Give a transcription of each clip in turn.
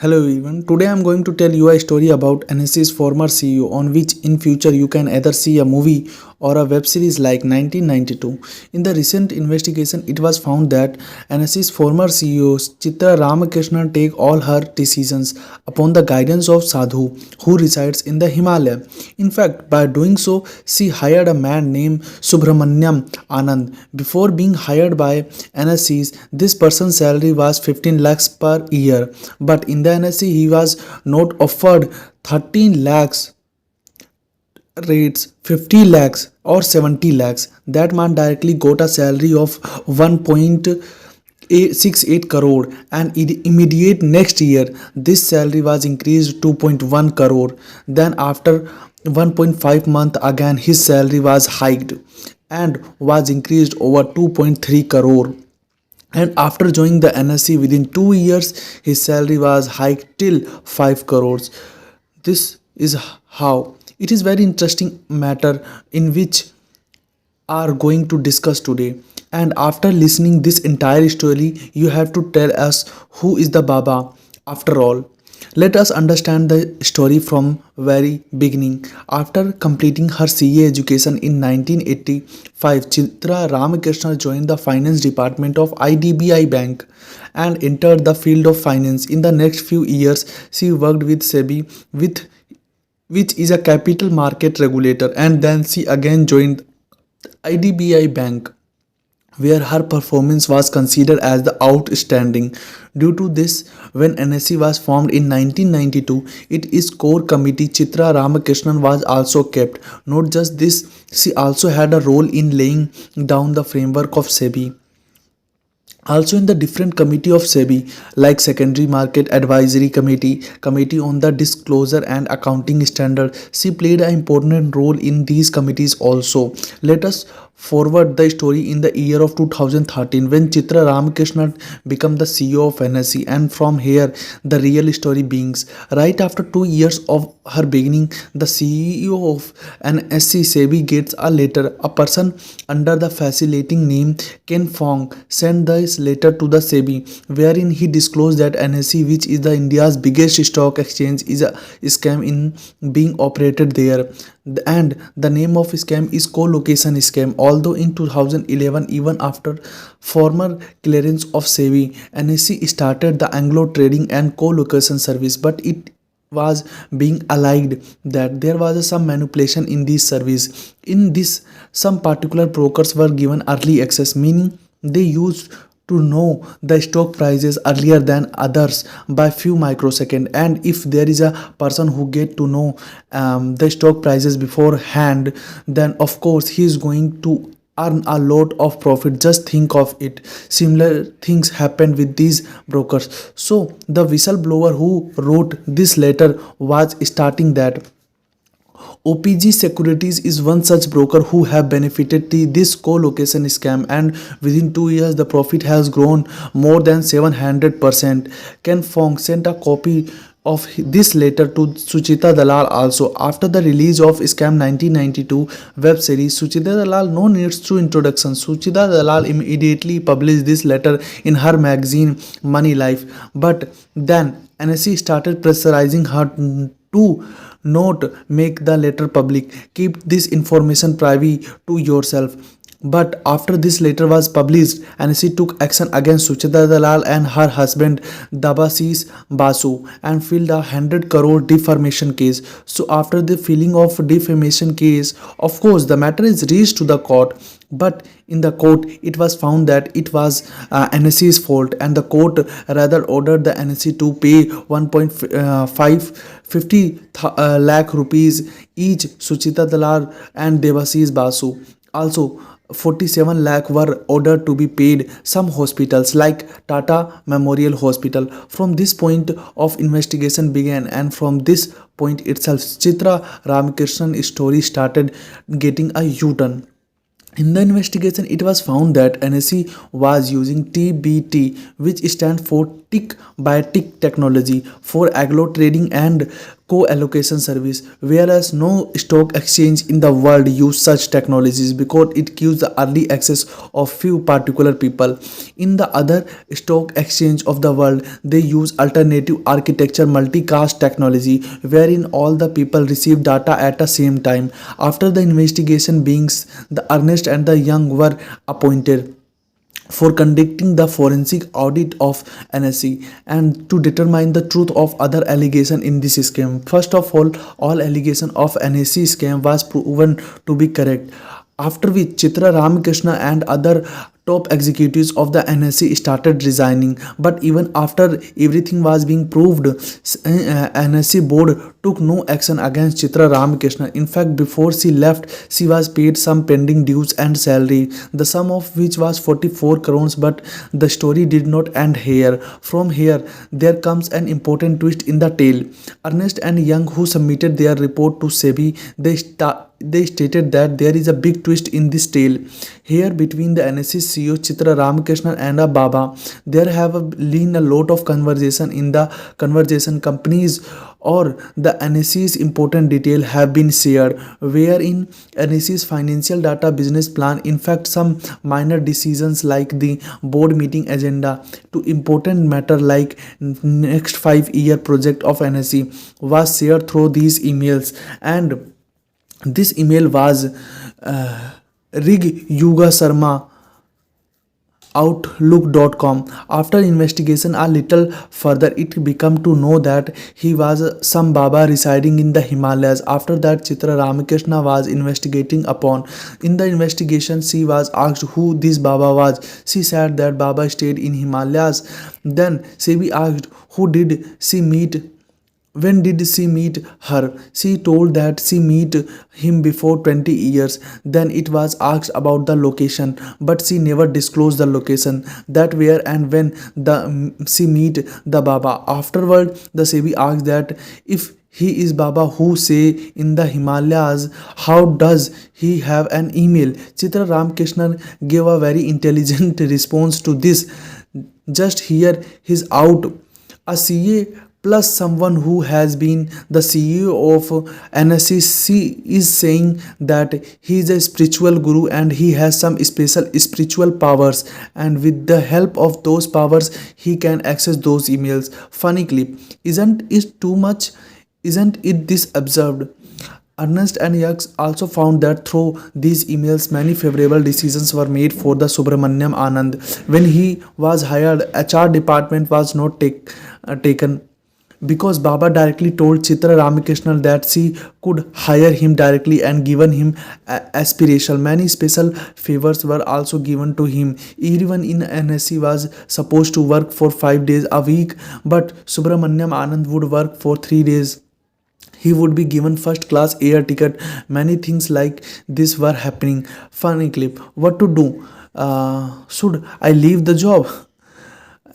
Hello everyone. Today I'm going to tell you a story about NSC's former CEO on which in future you can either see a movie or a web series like 1992. In the recent investigation, it was found that NSC's former CEO Chitra Ramakrishna take all her decisions upon the guidance of Sadhu who resides in the Himalaya. In fact, by doing so, she hired a man named Subramanyam Anand. Before being hired by NSC's, this person's salary was 15 lakhs per year, but in the NSC he was not offered 13 lakhs rates, 50 lakhs or 70 lakhs. That man directly got a salary of 1.68 crore, and immediate next year this salary was increased to 2.1 crore. Then after 1.5 month again his salary was hiked and was increased over 2.3 crore, and after joining the NSC within 2 years his salary was hiked till 5 crores. This is how it is very interesting matter in which are going to discuss today. And after listening this entire story, you have to tell us who is the Baba after all. Let us understand the story from very beginning. After completing her CA education in 1985, Chitra Ramakrishna joined the finance department of IDBI Bank and entered the field of finance. In the next few years, she worked with SEBI, with which is a capital market regulator, and then she again joined IDBI Bank, where her performance was considered as the outstanding. Due to this, when NSC was formed in 1992, its core committee Chitra Ramakrishnan was also kept. Not just this, she also had a role in laying down the framework of SEBI. Also in the different committee of SEBI like secondary market advisory committee on the disclosure and accounting standard, she played an important role in these committees also. Let us forward the story in the year of 2013 when Chitra Ramakrishnan became the CEO of NSE, and from here the real story begins. Right after 2 years of her beginning, the CEO of NSE SEBI gets a letter. A person under the fascinating name Ken Fong sent this letter to the SEBI, wherein he disclosed that NSE, which is the India's biggest stock exchange, is a scam in being operated there, and the name of scam is co-location scam. Although in 2011, even after former clearance of SEBI, NSE started the Anglo trading and co-location service, but it was being alleged that there was some manipulation in this service. In this, some particular brokers were given early access, meaning they used to know the stock prices earlier than others by few microsecond. And if there is a person who get to know the stock prices beforehand, then of course he is going to earn a lot of profit. Just think of it. Similar things happened with these brokers. So the whistleblower who wrote this letter was starting that OPG Securities is one such broker who have benefited this co-location scam, and within 2 years the profit has grown more than 700%. Ken Fong sent a copy of this letter to Sucheta Dalal also. After the release of Scam 1992 web series, Sucheta Dalal no needs to introduction. Sucheta Dalal immediately published this letter in her magazine Money Life. But then NSE started pressurizing her to not make the letter public. Keep this information private to yourself. But after this letter was published, NSE took action against Sucheta Dalal and her husband Dabasi's Basu and filed a 100 crore defamation case. So after the filing of defamation case, of course the matter is reached to the court. But in the court, it was found that it was NSE's fault, and the court rather ordered the NSE to pay 1.50 lakh rupees each Sucheta Dalal and Devasi's Basu. Also, 47 lakh were ordered to be paid some hospitals like Tata Memorial Hospital. From this point of investigation began, and from this point itself Chitra Ramakrishnan story started getting a U-turn. In the investigation, it was found that NSE was using TBT, which stands for tick by tick technology for algo trading and co-allocation service, whereas no stock exchange in the world use such technologies because it gives the early access of few particular people. In the other stock exchange of the world, they use alternative architecture multicast technology wherein all the people receive data at the same time. After the investigation beings, the Ernest and the Young were appointed for conducting the forensic audit of NSE and to determine the truth of other allegation in this scam. First of all allegation of NSE scam was proven to be correct. After which Chitra Ramakrishna and other top executives of the NSE started resigning. But even after everything was being proved, NSE board took no action against Chitra Ramakrishna. In fact, before she left, she was paid some pending dues and salary, the sum of which was 44 crores. But the story did not end here. From here, there comes an important twist in the tale. Ernest and Young, who submitted their report to SEBI, they stated that there is a big twist in this tale. Here, between the NSE CEO Chitra Ramakrishnan and a Baba, there have been a lot of conversation in the conversation companies or the NSE's important detail have been shared, wherein NSE's financial data business plan, in fact some minor decisions like the board meeting agenda to important matter like next 5-year project of NSE was shared through these emails. And this email was Rig Yuga Sharma outlook.com. After investigation a little further, it became to know that he was some Baba residing in the Himalayas. After that, Chitra Ramakrishna was investigating upon. In the investigation, she was asked who this Baba was. She said that Baba stayed in Himalayas. Then Sebi asked who did she meet, when did she meet her. She told that she met him before 20 years. Then it was asked about the location, but she never disclosed the location, that where and when she meet the Baba. Afterward, the Sebi asked that if he is Baba who say in the Himalayas, how does he have an email? Chitra Ramakrishnan gave a very intelligent response to this. Just hear his out. A CA plus someone who has been the CEO of NSC is saying that he is a spiritual guru and he has some special spiritual powers, and with the help of those powers he can access those emails. Funny clip. Isn't it too much? Isn't it this absurd? Ernest and Young also found that through these emails many favorable decisions were made for the Subramaniam Anand. When he was hired, HR department was not taken because Baba directly told Chitra Ramakrishnan that she could hire him directly and given him aspiration. Many special favors were also given to him. Everyone in NSC was supposed to work for 5 days a week, but Subramaniam Anand would work for 3 days. He would be given first class air ticket. Many things like this were happening. Funny clip. What to do? Should I leave the job?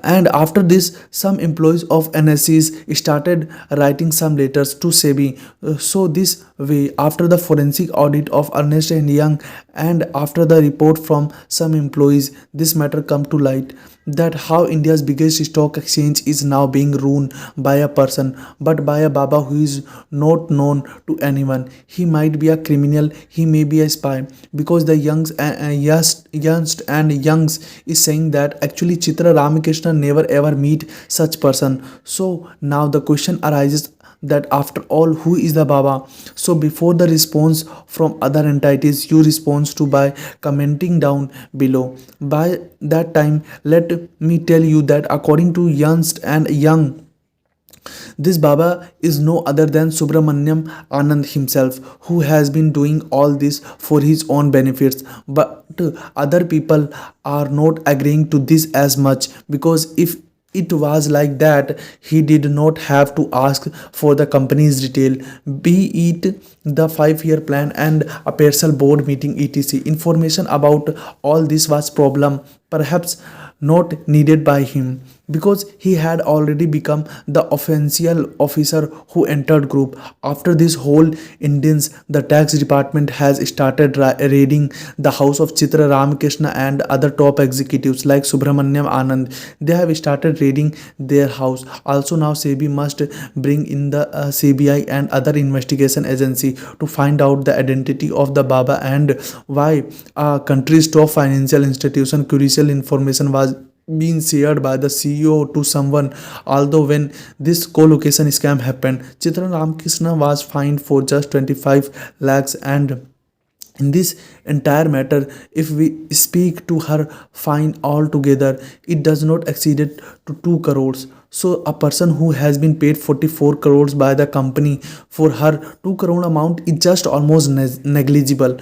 And after this, some employees of NSCs started writing some letters to SEBI. So this way, after the forensic audit of Ernest and Young and after the report from some employees, this matter come to light, that how India's biggest stock exchange is now being run by a person, but by a Baba who is not known to anyone. He might be a criminal, he may be a spy, because the Young's and Young's is saying that actually Chitra Ramakrishna never ever meet such person. So now the question arises that after all, who is the Baba? So before the response from other entities, you respond to by commenting down below. By that time, let me tell you that according to Ernst and Young, this Baba is no other than Subramaniam Anand himself, who has been doing all this for his own benefits. But other people are not agreeing to this as much, because if it was like that, he did not have to ask for the company's detail, be it the 5-year plan and a personal board meeting etc. Information about all this was problem, perhaps not needed by him. because he had already become the offensive officer who entered group. After this whole Indians, the tax department has started raiding the house of Chitra Ramkrishna and other top executives like Subramanyam Anand. They have started raiding their house. Also now SEBI must bring in the CBI and other investigation agency to find out the identity of the Baba and why a country's top financial institution crucial information was being shared by the CEO to someone. Although when this co-location scam happened, Chitra Ramkrishna was fined for just 25 lakhs. And in this entire matter, if we speak to her fine altogether, it does not exceed it to 2 crores. So a person who has been paid 44 crores by the company, for her 2 crore amount is just almost negligible.